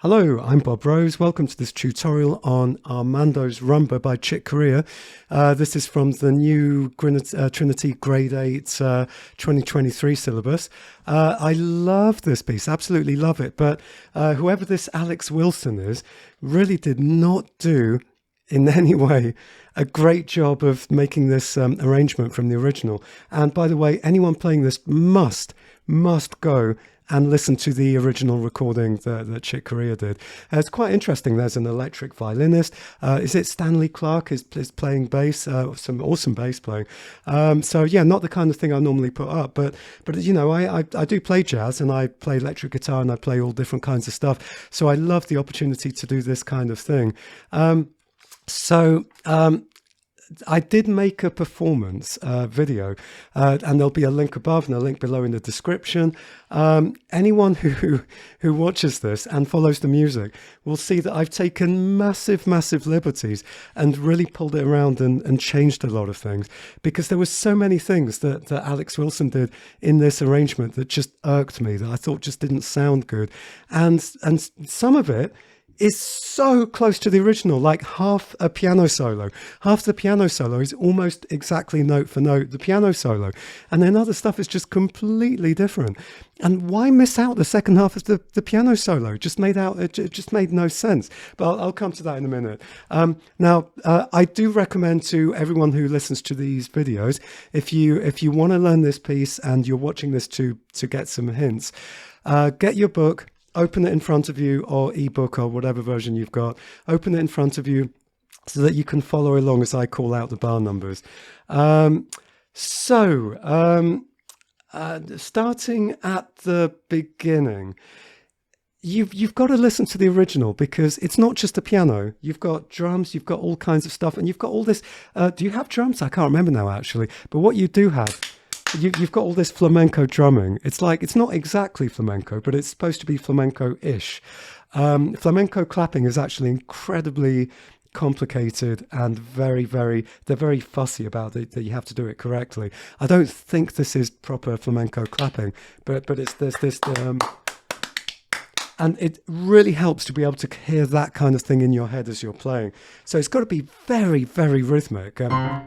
Hello, I'm Bob Rose. Welcome to this tutorial on Armando's Rhumba by Chick Corea. This is from the new Trinity Grade 8 2023 syllabus. I love this piece, absolutely love it, but whoever this Alex Wilson is really did not do in any way a great job of making this arrangement from the original. And by the way, anyone playing this must go and listen to the original recording that Chick Corea did. It's quite interesting. There's an electric violinist. Is it Stanley Clark is playing bass? Some awesome bass playing. So yeah, not the kind of thing I normally put up, but you know, I do play jazz and I play electric guitar and I play all different kinds of stuff. So I love the opportunity to do this kind of thing. I did make a performance video, and there'll be a link above and a link below in the description. Anyone who watches this and follows the music will see that I've taken massive liberties and really pulled it around and changed a lot of things, because there were so many things that Alex Wilson did in this arrangement that just irked me, that I thought just didn't sound good. And some of it is so close to the original, like half a piano solo. Half the piano solo is almost exactly note for note the piano solo. And then other stuff is just completely different. And why miss out the second half of the piano solo? It just made no sense. But I'll come to that in a minute. Now, I do recommend to everyone who listens to these videos, if you want to learn this piece and you're watching this to get some hints, get your book, open it in front of you, or ebook or whatever version you've got. Open it in front of you so that you can follow along as I call out the bar numbers. Starting at the beginning, you've got to listen to the original, because it's not just a piano. You've got drums, you've got all kinds of stuff, and you've got all this. Do you have drums? I can't remember now, actually. But what you do have, you've got all this flamenco drumming. It's not exactly flamenco, but it's supposed to be flamenco-ish. Flamenco clapping is actually incredibly complicated and they're very fussy about it, that you have to do it correctly. I don't think this is proper flamenco clapping, but there's this and it really helps to be able to hear that kind of thing in your head as you're playing. So it's got to be very rhythmic. And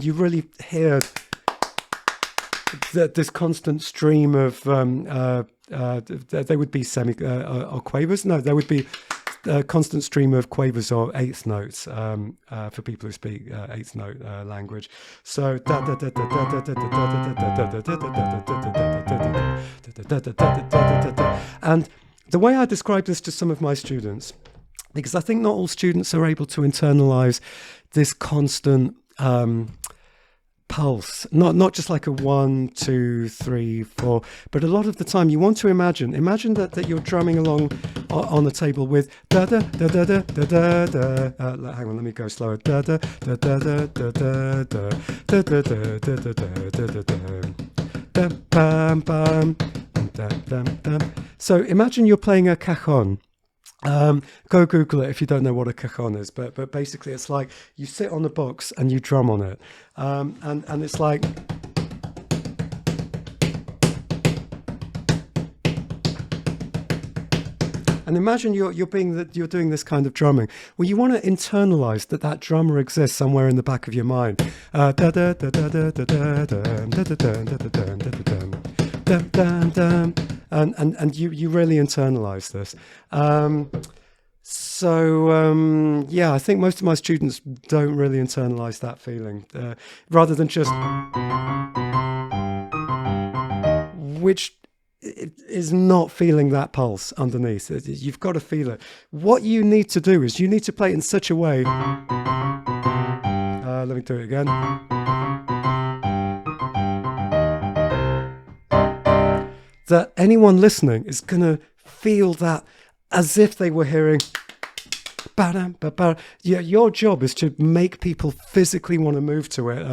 you really hear this constant stream of there would be or quavers. No, there would be a constant stream of quavers or eighth notes for people who speak eighth note language. So and the way I describe this to some of my students, because I think not all students are able to internalize this constant pulse, not just like a 1, 2, 3, 4, but a lot of the time you want to imagine that you're drumming along on the table with da da da da da da da da. Hang on, let me go slower. Da da da da da da da da da da da da da da da. So imagine you're playing a cajon. Go Google it if you don't know what a cajon is, but basically it's like you sit on the box and you drum on it, and it's like, and imagine you're doing this kind of drumming. Well, you want to internalize that drummer exists somewhere in the back of your mind. And you really internalize this. Yeah, I think most of my students don't really internalize that feeling, rather than just, which is not feeling that pulse underneath. You've got to feel it. What you need to do is you need to play it in such a way. Let me do it again. That anyone listening is going to feel that as if they were hearing ba-dum-ba-ba. Yeah, your job is to make people physically want to move to it.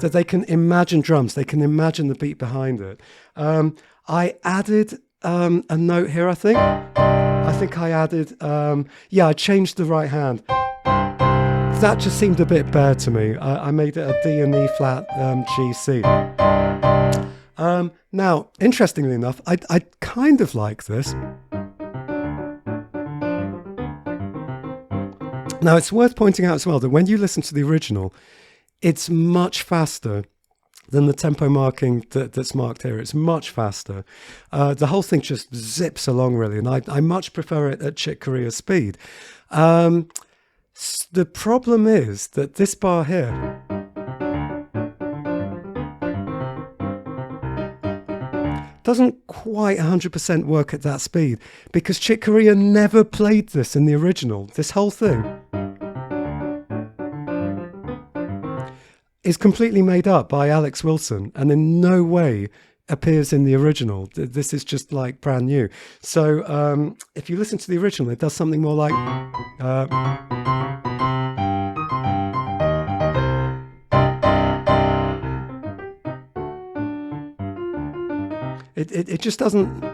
That they can imagine drums, they can imagine the beat behind it. I added a note here, I think I added, I changed the right hand. that just seemed a bit bare to me. I made it a D and E flat G C. Now, interestingly enough, I kind of like this. Now, it's worth pointing out as well that when you listen to the original, it's much faster than the tempo marking that's marked here. It's much faster. The whole thing just zips along, really, and I much prefer it at Chick Corea speed. The problem is that this bar here doesn't quite 100% work at that speed, because Chick Corea never played this in the original. This whole thing is completely made up by Alex Wilson and in no way appears in the original. This is just like brand new. So if you listen to the original, it does something more like it just doesn't.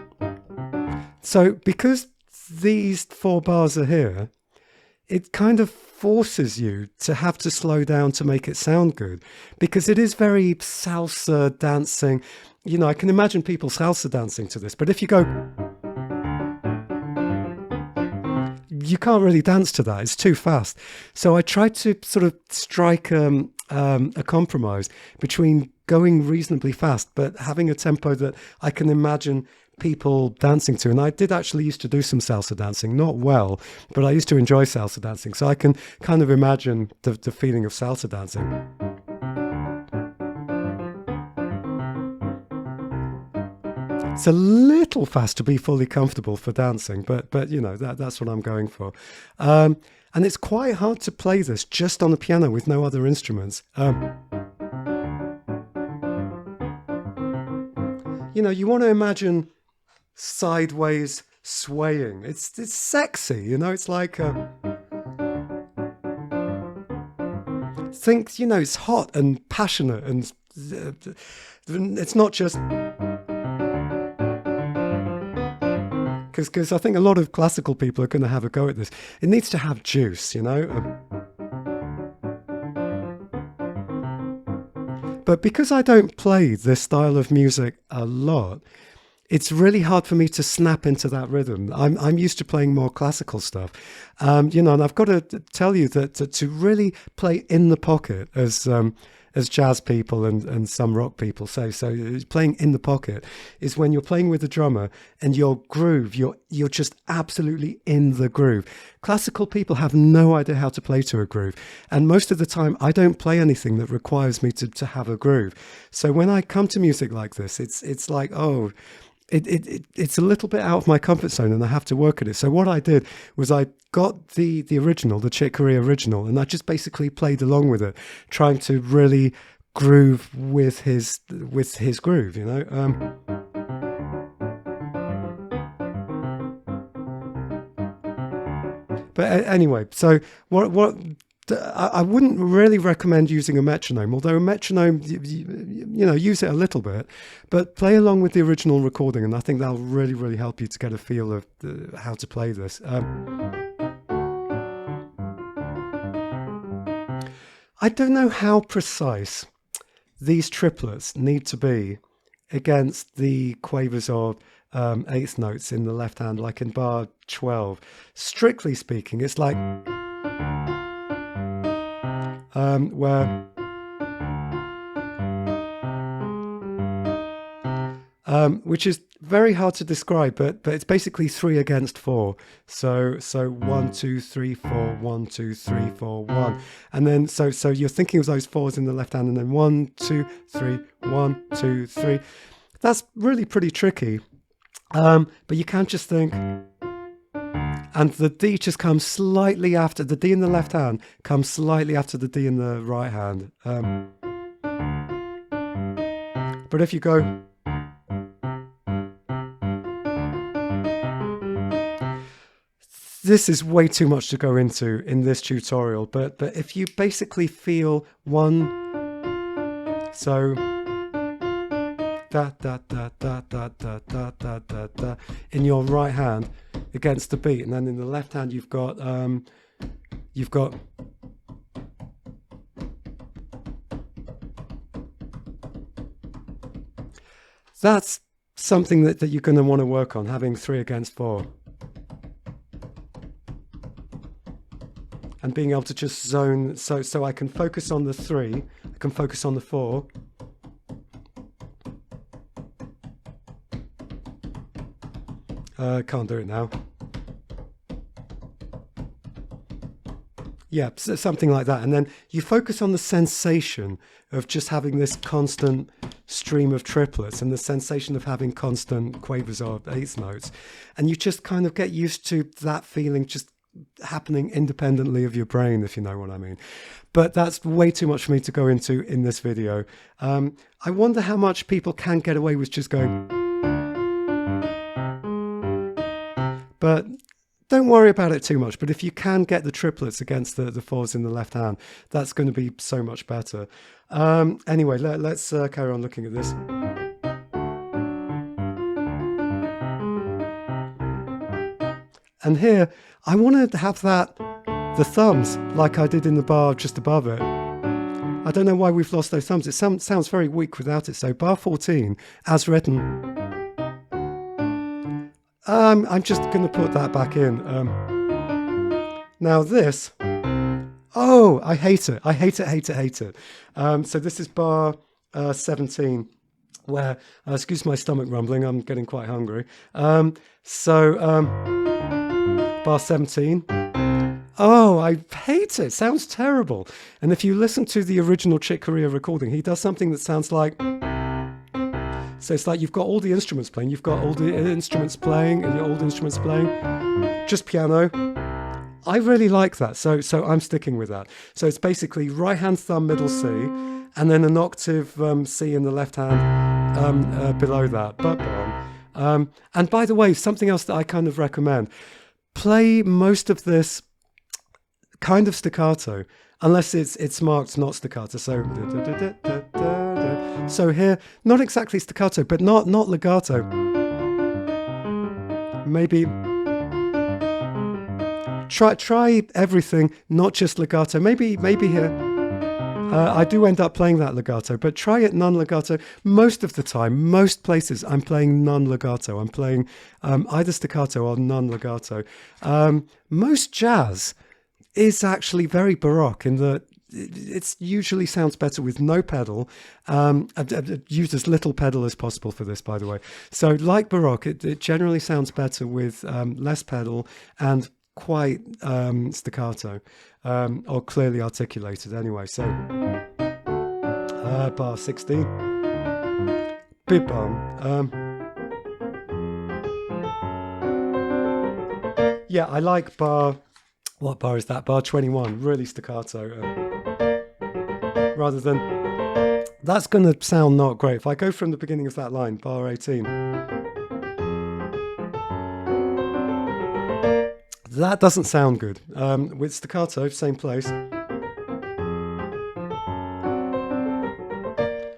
So because these 4 bars are here, it kind of forces you to have to slow down to make it sound good, because it is very salsa dancing. You know, I can imagine people salsa dancing to this, but if you go, you can't really dance to that. It's too fast. So I tried to sort of strike a compromise between going reasonably fast, but having a tempo that I can imagine people dancing to. And I did actually used to do some salsa dancing, not well, but I used to enjoy salsa dancing. So I can kind of imagine the feeling of salsa dancing. It's a little fast to be fully comfortable for dancing, but you know, that's what I'm going for. And it's quite hard to play this just on the piano with no other instruments. You know, you want to imagine sideways swaying. It's sexy, you know. It's like think, you know, it's hot and passionate, and it's not just because I think a lot of classical people are going to have a go at this. It needs to have juice, you know. But because I don't play this style of music a lot, it's really hard for me to snap into that rhythm. I'm used to playing more classical stuff, you know, and I've got to tell you that to really play in the pocket, as jazz people and some rock people say. So playing in the pocket is when you're playing with the drummer and your groove, you're just absolutely in the groove. Classical people have no idea how to play to a groove. And most of the time, I don't play anything that requires me to have a groove. So when I come to music like this, it's like, oh, it's a little bit out of my comfort zone and I have to work at it. So what I did was I got the original, the Chick Corea original, and I just basically played along with it, trying to really groove with his groove, you know. But anyway, so what I wouldn't really recommend using a metronome, although a metronome, you know, use it a little bit, but play along with the original recording, and I think that'll really, really help you to get a feel of how to play this. I don't know how precise these triplets need to be against the quavers of eighth notes in the left hand, like in bar 12. Strictly speaking, it's like where which is very hard to describe, but it's basically 3 against 4. So 1 2 3 4 1 2 3 4 1, and then so you're thinking of those 4s in the left hand, and then 1 2 3 1 2 3. That's really pretty tricky, but you can't just think. And the D just comes slightly after, the D in the left hand comes slightly after the D in the right hand. But if you go, this is way too much to go into in this tutorial, but if you basically feel one, so da da da da da da da da da da in your right hand against the beat, and then in the left hand you've got That's something that you're going to want to work on, having 3 against 4. And being able to just zone, so I can focus on the 3, I can focus on the 4. Can't do it now. Yeah, something like that. And then you focus on the sensation of just having this constant stream of triplets and the sensation of having constant quavers or eighth notes. And you just kind of get used to that feeling just happening independently of your brain, if you know what I mean. But that's way too much for me to go into in this video. I wonder how much people can get away with just going. But don't worry about it too much. But if you can get the triplets against the 4s in the left hand, that's going to be so much better. Anyway, let's carry on looking at this. And here, I want to have the thumbs like I did in the bar just above it. I don't know why we've lost those thumbs. It sounds very weak without it. So bar 14, as written. I'm just going to put that back in. Now this, oh, I hate it. I hate it. So this is bar 17, where, excuse my stomach rumbling, I'm getting quite hungry. Bar 17. Oh, I hate it. Sounds terrible. And if you listen to the original Chick Corea recording, he does something that sounds like... So it's like you've got all the instruments playing, just piano. I really like that, so I'm sticking with that. So it's basically right hand thumb, middle C, and then an octave C in the left hand below that. And by the way, something else that I kind of recommend, play most of this kind of staccato, unless it's marked not staccato. So here, not exactly staccato, but not legato. Maybe try everything, not just legato. Maybe here. I do end up playing that legato, but try it non-legato. Most of the time, most places, I'm playing non-legato. I'm playing either staccato or non-legato. Most jazz is actually very baroque in that it usually sounds better with no pedal. I've used as little pedal as possible for this, by the way. So like baroque, it generally sounds better with less pedal and quite staccato, or clearly articulated anyway. So bar 16. Bib bum. Yeah, I like bar... What bar is that? Bar 21, really staccato. Rather than... That's going to sound not great. If I go from the beginning of that line, bar 18. That doesn't sound good. With staccato, same place.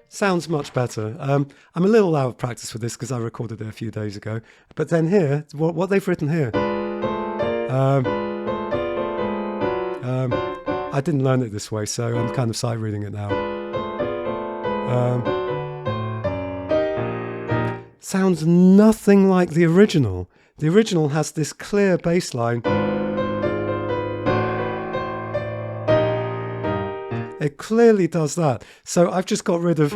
Sounds much better. I'm a little out of practice for this because I recorded it a few days ago. But then here, what they've written here... I didn't learn it this way, so I'm kind of sight reading it now. Sounds nothing like the original. The original has this clear bass line. It clearly does that. So I've just got rid of...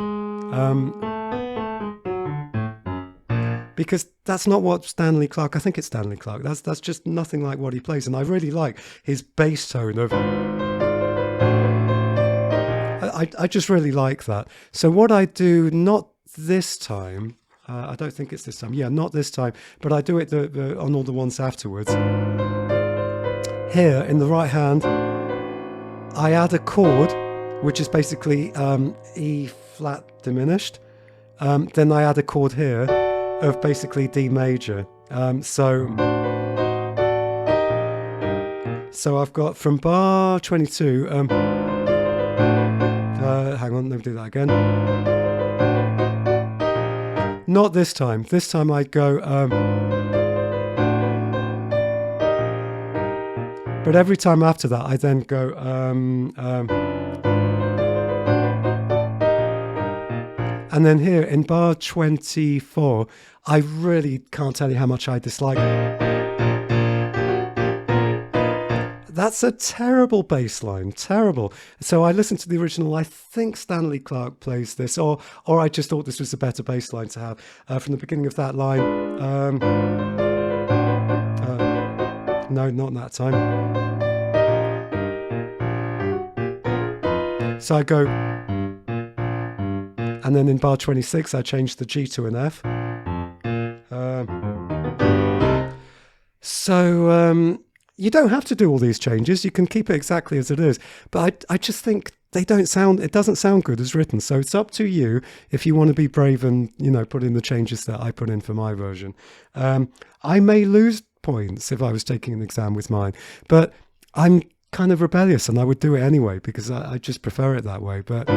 because that's not what Stanley Clarke... I think it's Stanley Clarke. That's just nothing like what he plays. And I really like his bass tone of... I just really like that. So what I do, not this time... I don't think it's this time. Yeah, not this time. But I do it on all the ones afterwards. Here, in the right hand, I add a chord, which is basically E flat diminished. Then I add a chord here of basically D major. So I've got from bar 22... hang on, let me do that again. Not this time. This time I'd go... but every time after that, I then go... And then here in bar 24, I really can't tell you how much I dislike it. That's a terrible bass line, terrible. So I listened to the original. I think Stanley Clarke plays this, or I just thought this was a better bass line to have from the beginning of that line. No, not that time. So I go, and then in bar 26, I changed the G to an F. You don't have to do all these changes. You can keep it exactly as it is. But I just think it doesn't sound good as written. So it's up to you if you want to be brave and, put in the changes that I put in for my version. I may lose points if I was taking an exam with mine, but I'm kind of rebellious and I would do it anyway because I just prefer it that way. But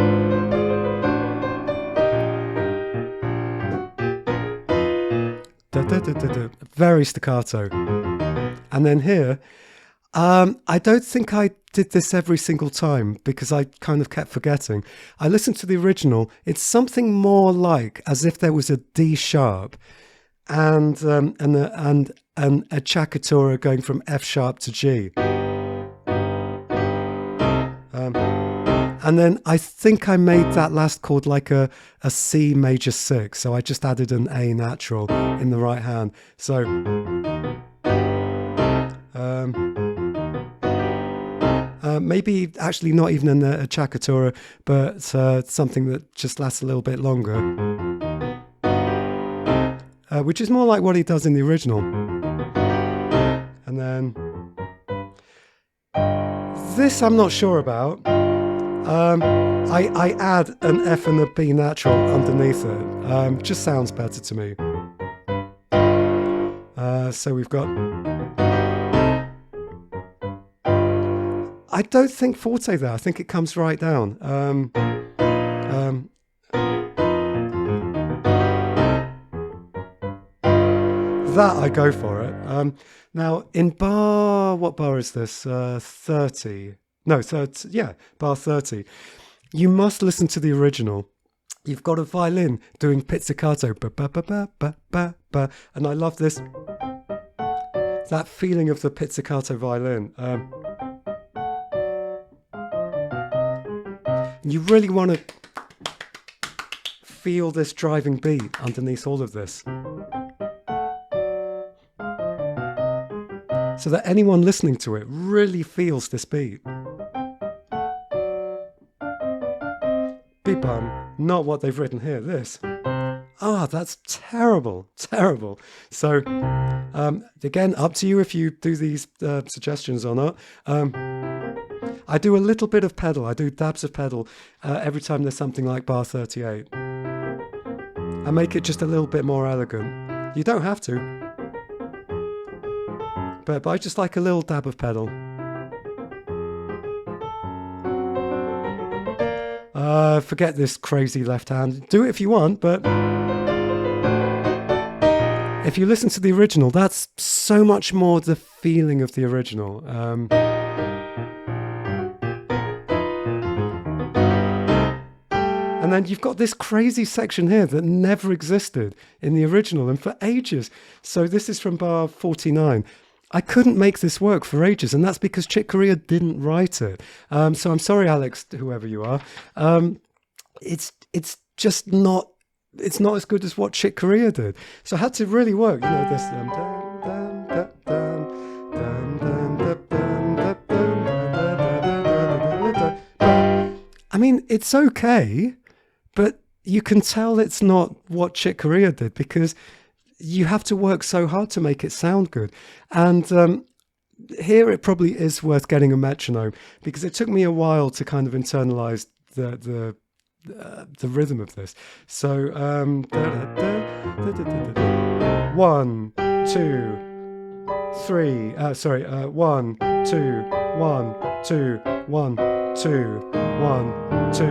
very staccato. And then here, I don't think I did this every single time because I kind of kept forgetting. I listened to the original. It's something more like as if there was a D sharp and a Chick Corea going from F sharp to G. And then I think I made that last chord like a C major 6. So I just added an A natural in the right hand. So maybe actually not even a Chick Corea, but something that just lasts a little bit longer, which is more like what he does in the original. And then this I'm not sure about. I add an F and a B natural underneath it. Just sounds better to me. So we've got... I don't think forte there. I think it comes right down. That I go for it. Now in bar, what bar is this? 30. No, 30. Yeah, bar 30. You must listen to the original. You've got a violin doing pizzicato, ba ba ba ba ba ba ba, and I love this. That feeling of the pizzicato violin. You really want to feel this driving beat underneath all of this. So that anyone listening to it really feels this beat. Beep bum, not what they've written here, this. That's terrible, terrible. So, again, up to you if you do these suggestions or not. I do a little bit of pedal. I do dabs of pedal every time there's something like bar 38. I make it just a little bit more elegant. You don't have to. But I just like a little dab of pedal. Forget this crazy left hand. Do it if you want, but if you listen to the original, that's so much more the feeling of the original. And then you've got this crazy section here that never existed in the original and for ages. So this is from bar 49. I couldn't make this work for ages, and that's because Chick Corea didn't write it. So I'm sorry, Alex, whoever you are. It's just not. It's not as good as what Chick Corea did. So I had to really work. This. I mean, it's okay, but you can tell it's not what Chick Corea did because you have to work so hard to make it sound good. And here it probably is worth getting a metronome because it took me a while to kind of internalize the rhythm of this. So 1, 2, 3. 1, 2, 1, 2, 1, 2, 1, 2,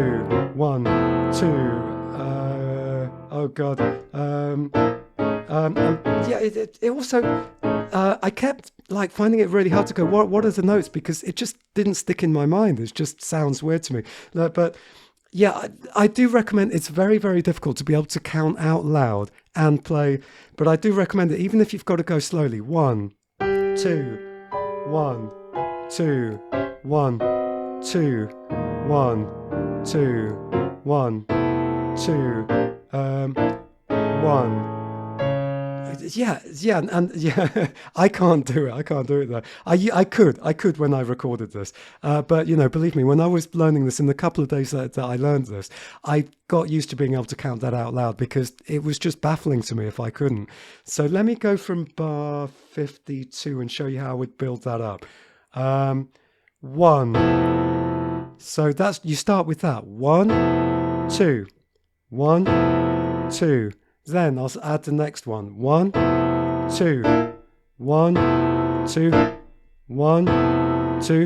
1, 2. Oh God. It also, I kept like finding it really hard to go, what are the notes? Because it just didn't stick in my mind. It just sounds weird to me. But Yeah, I do recommend. It's very, very difficult to be able to count out loud and play, but I do recommend it, even if you've got to go slowly. One, two, one, two, one, two, one, two, one, two, one. Yeah, and yeah, I can't do it. I can't do it though. I could when I recorded this, but believe me, when I was learning this in the couple of days that I learned this, I got used to being able to count that out loud because it was just baffling to me if I couldn't. So let me go from bar 52 and show you how I would build that up. One. So that's you start with that. One, two, one, two. Then I'll add the next one. One, two, one, two, one, two.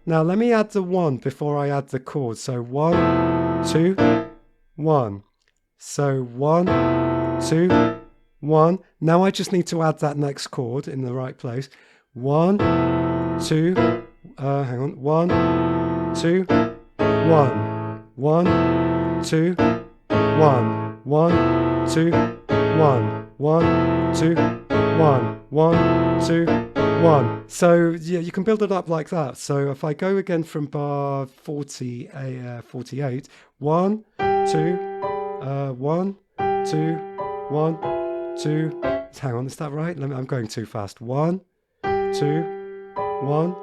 Now let me add the one before I add the chord. So one, two, one. So one, two, one. Now I just need to add that next chord in the right place. One, two, hang on. One, two, one, one, two, one, one, two, one, one, two, one, one, two, one. So yeah, you can build it up like that. So if I go again from bar 48, one, two, one, two, one, two. Hang on, is that right? I'm going too fast. One, two, one,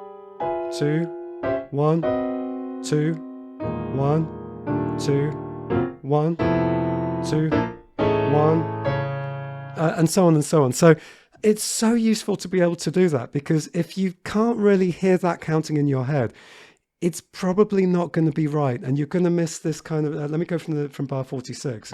two, one, two, one, two, one, two, one, and so on and so on. So it's so useful to be able to do that, because if you can't really hear that counting in your head, it's probably not going to be right, and you're going to miss this kind of. Let me go from bar 46.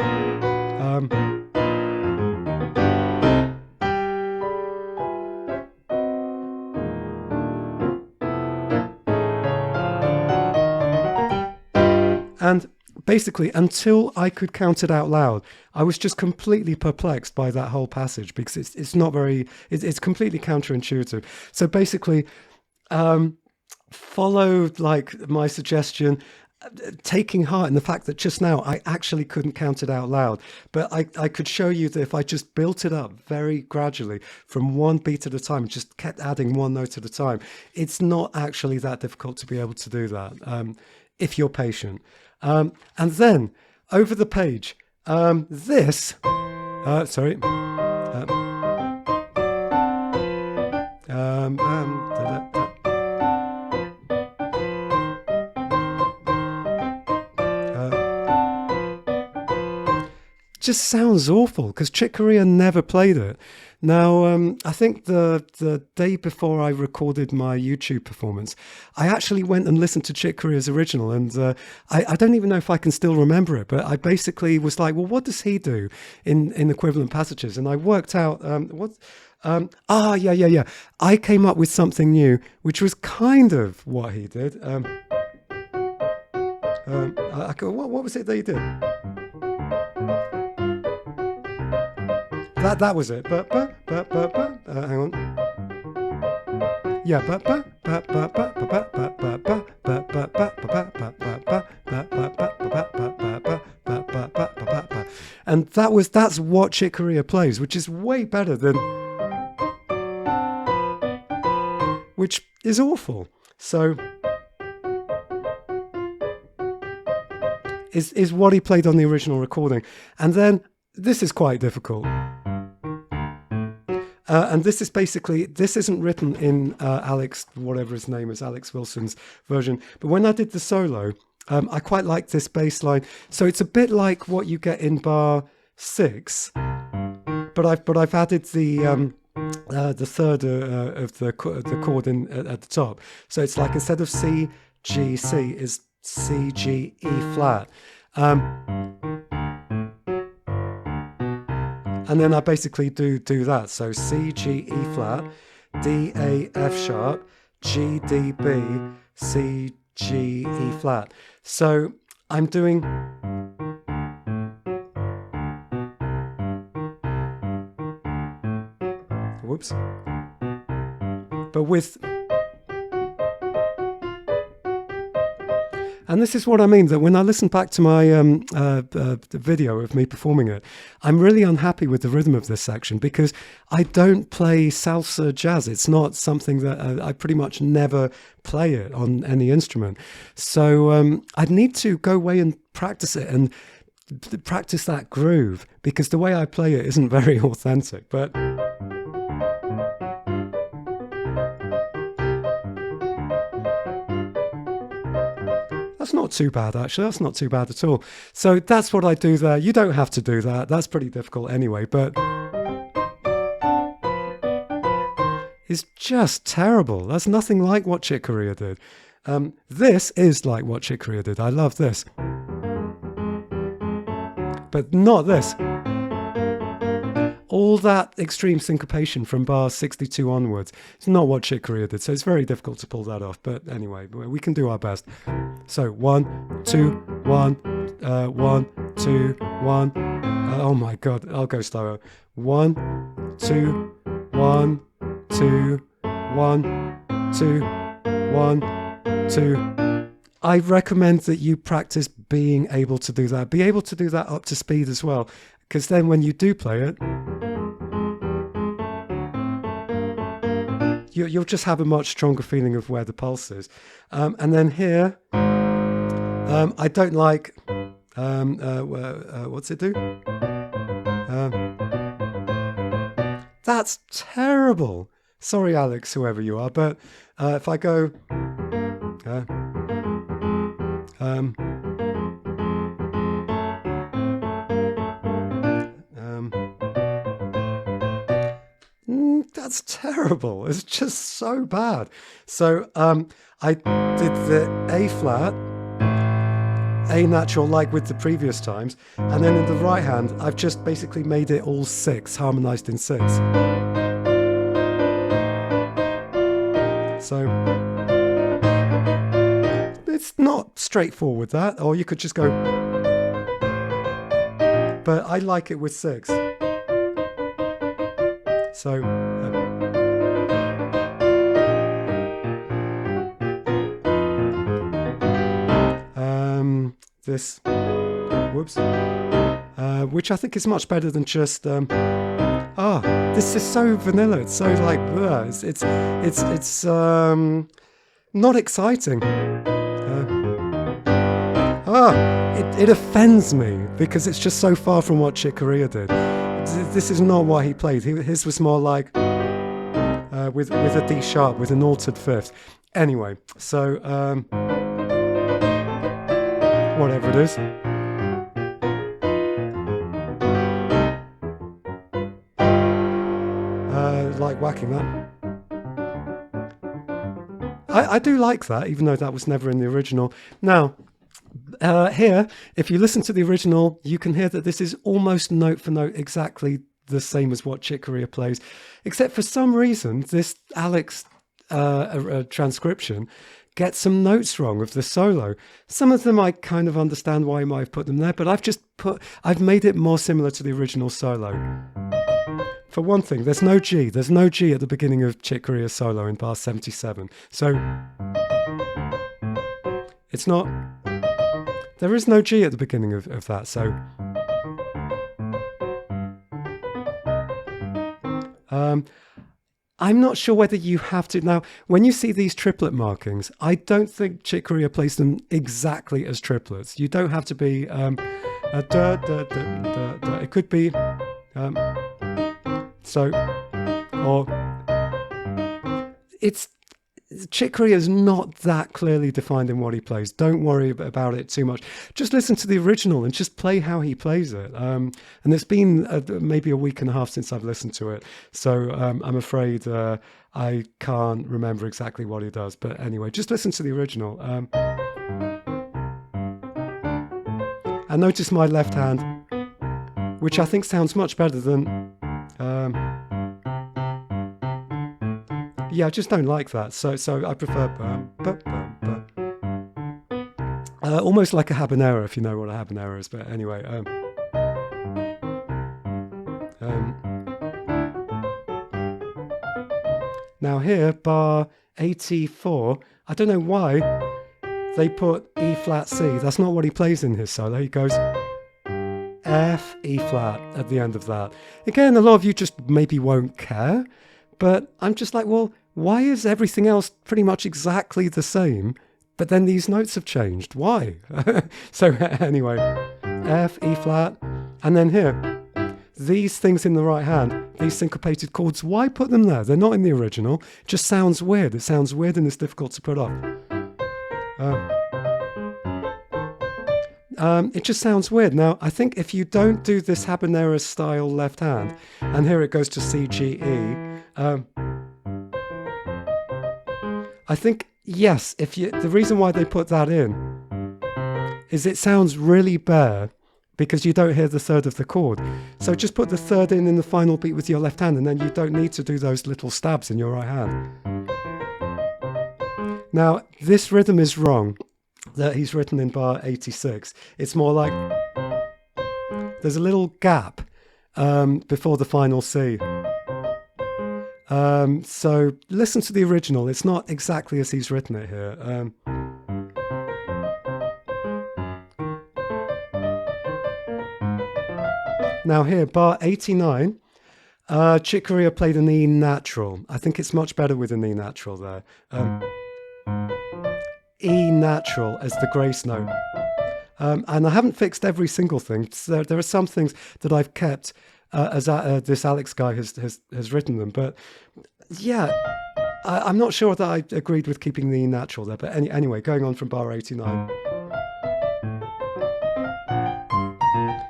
And basically, until I could count it out loud, I was just completely perplexed by that whole passage, because it's not very, it's completely counterintuitive. So basically, follow like my suggestion, taking heart in the fact that just now I actually couldn't count it out loud, but I could show you that if I just built it up very gradually from one beat at a time, just kept adding one note at a time, it's not actually that difficult to be able to do that, if you're patient. And then over the page, sorry. Just sounds awful because Chick Corea never played it. Now, I think the day before I recorded my YouTube performance, I actually went and listened to Chick Corea's original, and I don't even know if I can still remember it, but I basically was like, well, what does he do in equivalent passages? And I worked out yeah. I came up with something new, which was kind of what he did. What was it that he did? That was it. Hang on. Yeah. And that's what Chick Corea plays, which is way better than, which is awful. So is what he played on the original recording. And then this is quite difficult. And this is basically, this isn't written in Alex, whatever his name is, Alex Wilson's version. But when I did the solo, I quite like this bass line. So it's a bit like what you get in bar 6, but I've added the third of the chord in at the top. So it's like, instead of C, G, C, is C, G, E flat. And then I basically do that. So C, G, E flat, D, A, F sharp, G, D, B, C, G, E flat. So I'm doing... Whoops. But with... And this is what I mean, that when I listen back to my the video of me performing it, I'm really unhappy with the rhythm of this section because I don't play salsa jazz. It's not something that I pretty much never play it on any instrument. So I'd need to go away and practice it and practice that groove, because the way I play it isn't very authentic. But that's not too bad, actually. That's not too bad at all. So that's what I do there. You don't have to do that. That's pretty difficult anyway, but it's just terrible. That's nothing like what Chick Corea did. This is like what Chick Corea did. I love this. But not this. All that extreme syncopation from bar 62 onwards. It's not what Chick Corea did, so it's very difficult to pull that off. But anyway, we can do our best. So 1, 2, 1, 1, 2, 1. Oh my God, I'll go slower. 1, 2, 1, 2, 1, 2, 1, 2. I recommend that you practice being able to do that. Be able to do that up to speed as well, because then when you do play it, you'll just have a much stronger feeling of where the pulse is. And then here, I don't like, what's it do? That's terrible. Sorry, Alex, whoever you are, but if I go... that's terrible. It's just so bad. So I did the A flat, A natural like with the previous times, and then in the right hand I've just basically made it all 6, harmonized in 6. So it's not straightforward, that, or you could just go, but I like it with 6. So this, whoops, which I think is much better than just this is so vanilla. It's so like it's not exciting. It offends me because it's just so far from what Chick Corea did. This is not what he played. His was more like with a D sharp with an altered fifth. Anyway, so whatever it is. Like whacking that. I do like that, even though that was never in the original. Now, here, if you listen to the original, you can hear that this is almost note for note exactly the same as what Chick Corea plays, except for some reason, this Alex transcription gets some notes wrong of the solo. Some of them I kind of understand why he might have put them there, but I've made it more similar to the original solo. For one thing, there's no G. There's no G at the beginning of Chick Corea's solo in bar 77. So it's not... There is no G at the beginning of that, so... I'm not sure whether you have to... Now, when you see these triplet markings, I don't think Chick Corea plays them exactly as triplets. You don't have to be... It could be... So, or it's Chick Corea is not that clearly defined in what he plays. Don't worry about it too much. Just listen to the original and just play how he plays it. And it's been maybe a week and a half since I've listened to it, so I'm afraid I can't remember exactly what he does. But anyway, just listen to the original. And notice my left hand, which I think sounds much better than... yeah, I just don't like that. So I prefer almost like a habanero, if you know what a habanero is. But anyway, now here, bar 84. I don't know why they put E flat C. That's not what he plays in his solo. He goes F, E flat at the end of that. Again, a lot of you just maybe won't care, but I'm just like, well, why is everything else pretty much exactly the same, but then these notes have changed? Why? So anyway, F, E flat, and then here, these things in the right hand, these syncopated chords, why put them there? They're not in the original. It just sounds weird. It sounds weird and it's difficult to put off. It just sounds weird. Now, I think if you don't do this habanero style left hand, and here it goes to C, G, E, I think, yes, the reason why they put that in is it sounds really bare because you don't hear the third of the chord. So just put the third in the final beat with your left hand, and then you don't need to do those little stabs in your right hand. Now, this rhythm is wrong that he's written in bar 86. It's more like there's a little gap before the final C. So listen to the original. It's not exactly as he's written it here. Now here, bar 89, Chick Corea played an E natural. I think it's much better with an E natural there. E natural as the grace note. And I haven't fixed every single thing. So there are some things that I've kept as this Alex guy has written them. But yeah, I'm not sure that I agreed with keeping the E natural there. But anyway, going on from bar 89.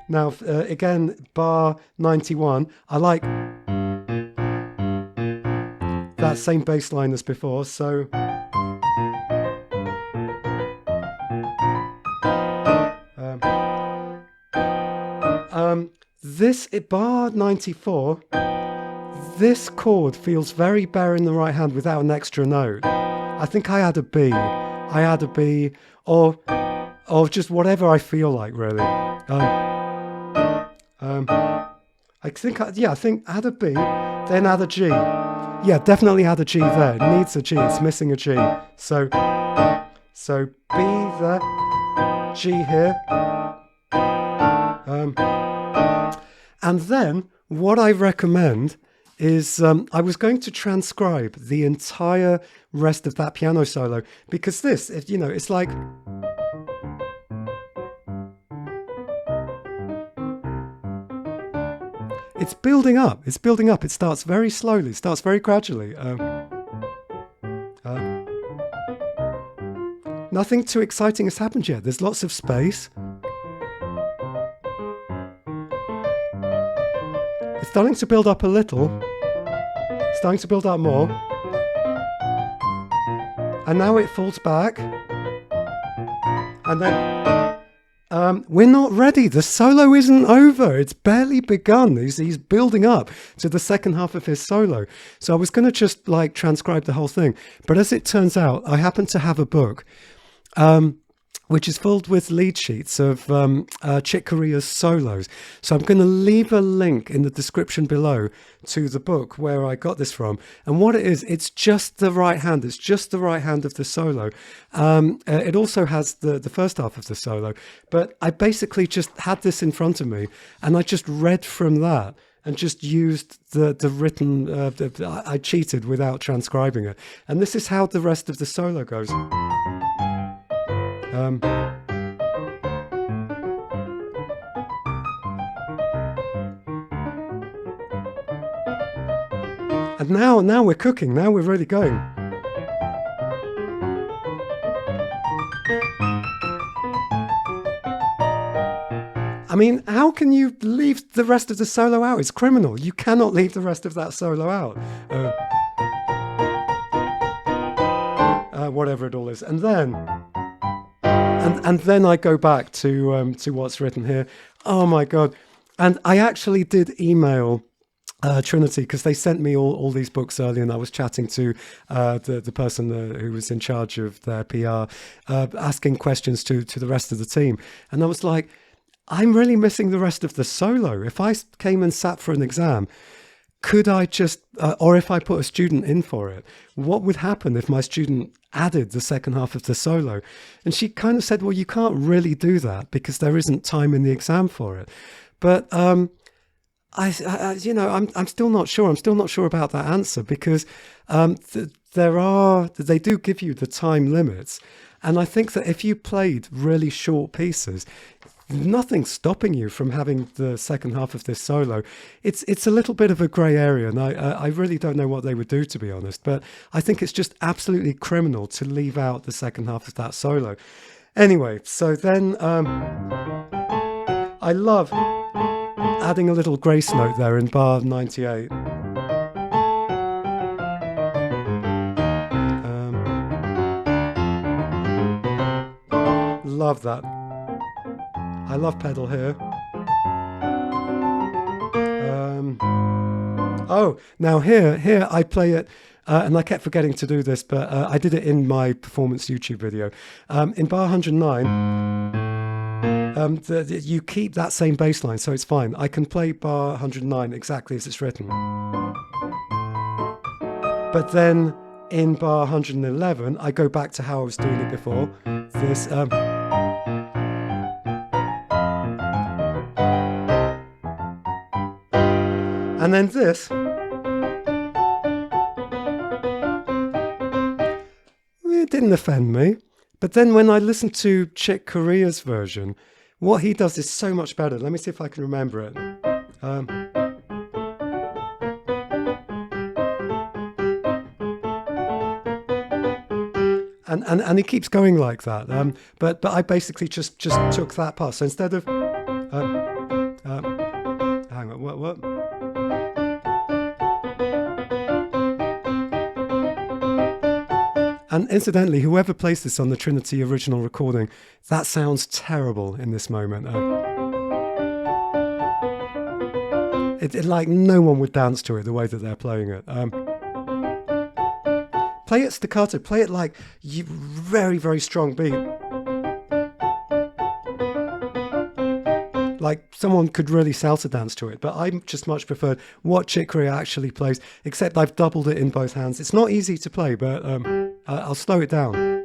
Now, again, bar 91, I like that same bass line as before, so... bar 94, this chord feels very bare in the right hand without an extra note. I think I had a B. Or just whatever I feel like, really. I think I had a B, then had a G. Yeah, definitely had a G there. It needs a G. It's missing a G. So B there, G here. And then what I recommend is I was going to transcribe the entire rest of that piano solo, because this, it's like... It's building up. It starts very slowly. It starts very gradually. Nothing too exciting has happened yet. There's lots of space. It's starting to build up a little. It's starting to build up more. And now it falls back. And then... we're not ready. The solo isn't over. It's barely begun. He's building up to the second half of his solo. So I was going to just transcribe the whole thing. But as it turns out, I happen to have a book which is filled with lead sheets of Chick Corea's solos. So I'm going to leave a link in the description below to the book where I got this from. And what it is, it's just the right hand. It's just the right hand of the solo. It also has the first half of the solo. But I basically just had this in front of me and I just read from that and just used the written, I cheated without transcribing it. And this is how the rest of the solo goes. And now we're cooking. Now we're really going. I mean, how can you leave the rest of the solo out? It's criminal. You cannot leave the rest of that solo out. Whatever it all is. And then... And then I go back to what's written here. Oh my God. And I actually did email Trinity because they sent me all these books earlier, and I was chatting to the person who was in charge of their PR, asking questions to the rest of the team. And I was like, I'm really missing the rest of the solo. If I came and sat for an exam, could I just, or if I put a student in for it, what would happen if my student added the second half of the solo? And she kind of said, well, you can't really do that because there isn't time in the exam for it. But I'm still not sure. I'm still not sure about that answer because they do give you the time limits. And I think that if you played really short pieces, nothing's stopping you from having the second half of this solo. It's a little bit of a grey area, and I really don't know what they would do, to be honest. But I think it's just absolutely criminal to leave out the second half of that solo. Anyway, so then I love adding a little grace note there in bar 98. Love that. I love pedal here. Now here I play it, and I kept forgetting to do this, but I did it in my performance YouTube video. In bar 109, you keep that same bass line, so it's fine. I can play bar 109 exactly as it's written. But then in bar 111, I go back to how I was doing it before. This... and then this, it didn't offend me. But then when I listened to Chick Corea's version, what he does is so much better. Let me see if I can remember it. And he keeps going like that. But I basically just took that part. So instead of... hang on, what? And incidentally, whoever plays this on the Trinity original recording, that sounds terrible in this moment. Like no one would dance to it the way that they're playing it. Play it staccato, play it like very, very strong beat. Like someone could really salsa dance to it, but I just much preferred what Chick Corea actually plays, except I've doubled it in both hands. It's not easy to play, but I'll slow it down.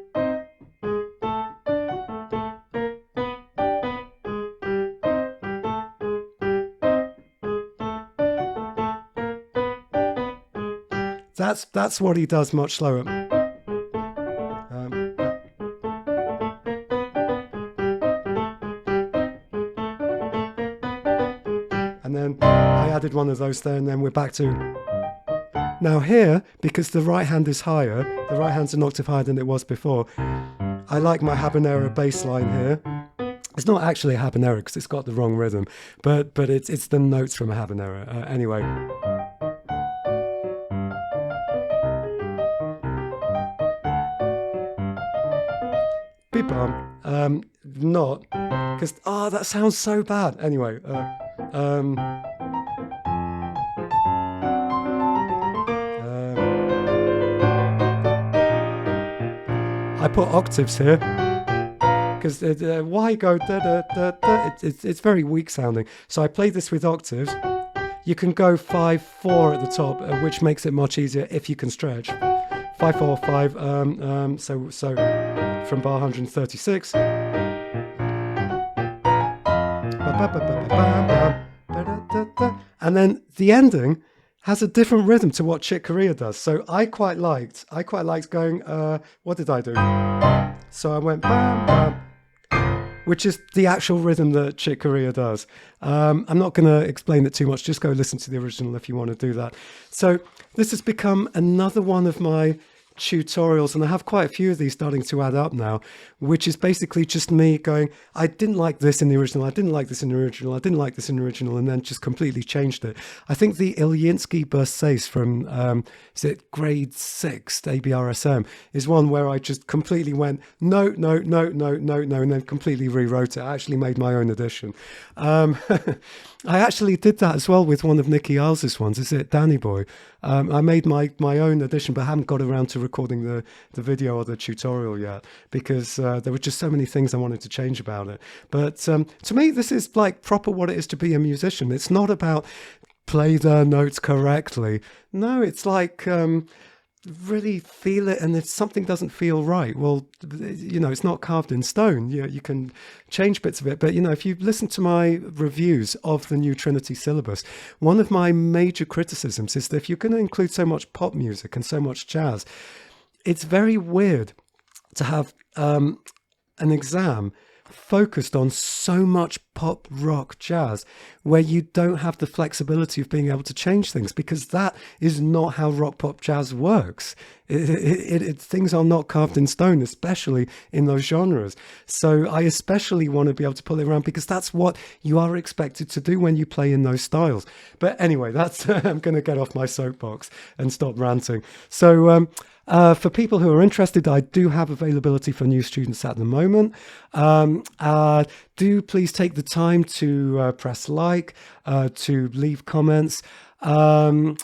That's what he does much slower. And then I added one of those there, and then we're back to... Now here, because the right hand is higher, the right hand's an octave higher than it was before, I like my habanero bass line here. It's not actually a habanero because it's got the wrong rhythm, but it's the notes from a habanero. Anyway. Not because that sounds so bad. Anyway, I put octaves here because why go da da da da? It's very weak sounding. So I played this with octaves. You can go 5/4 at the top, which makes it much easier if you can stretch. 5/4 5. So from bar 136. And then the ending has a different rhythm to what Chick Corea does. So I quite liked going, what did I do? So I went bam, bam, which is the actual rhythm that Chick Corea does. I'm not going to explain it too much. Just go listen to the original if you want to do that. So this has become another one of my tutorials, and I have quite a few of these starting to add up now, which is basically just me going, I didn't like this in the original, I didn't like this in the original, I didn't like this in the original, and then just completely changed it. I think the Ilyinsky Berceuse from is it grade 6 ABRSM is one where I just completely went no, and then completely rewrote it. I actually made my own edition. I actually did that as well with one of Nicky Iles's ones. Is it Danny Boy? I made my own edition, but haven't got around to recording the video or the tutorial yet because there were just so many things I wanted to change about it. But to me, this is like proper what it is to be a musician. It's not about play the notes correctly. No, it's like really feel it, and if something doesn't feel right, well, it's not carved in stone. You can change bits of it, but if you listen to my reviews of the new Trinity syllabus, one of my major criticisms is that if you're going to include so much pop music and so much jazz, it's very weird to have an exam focused on so much pop, rock, jazz, where you don't have the flexibility of being able to change things, because that is not how rock, pop, jazz works. Things are not carved in stone, especially in those genres. So I especially want to be able to pull it around, because that's what you are expected to do when you play in those styles. But anyway, that's I'm going to get off my soapbox and stop ranting. So for people who are interested, I do have availability for new students at the moment. Do please take the time to press like, to leave comments, and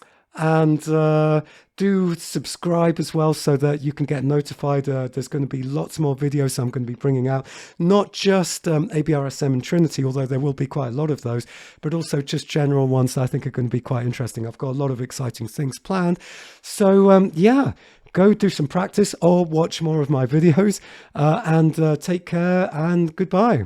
do subscribe as well, so that you can get notified. There's going to be lots more videos I'm going to be bringing out, not just ABRSM and Trinity, although there will be quite a lot of those, but also just general ones that I think are going to be quite interesting. I've got a lot of exciting things planned. So yeah, go do some practice or watch more of my videos, and take care and goodbye.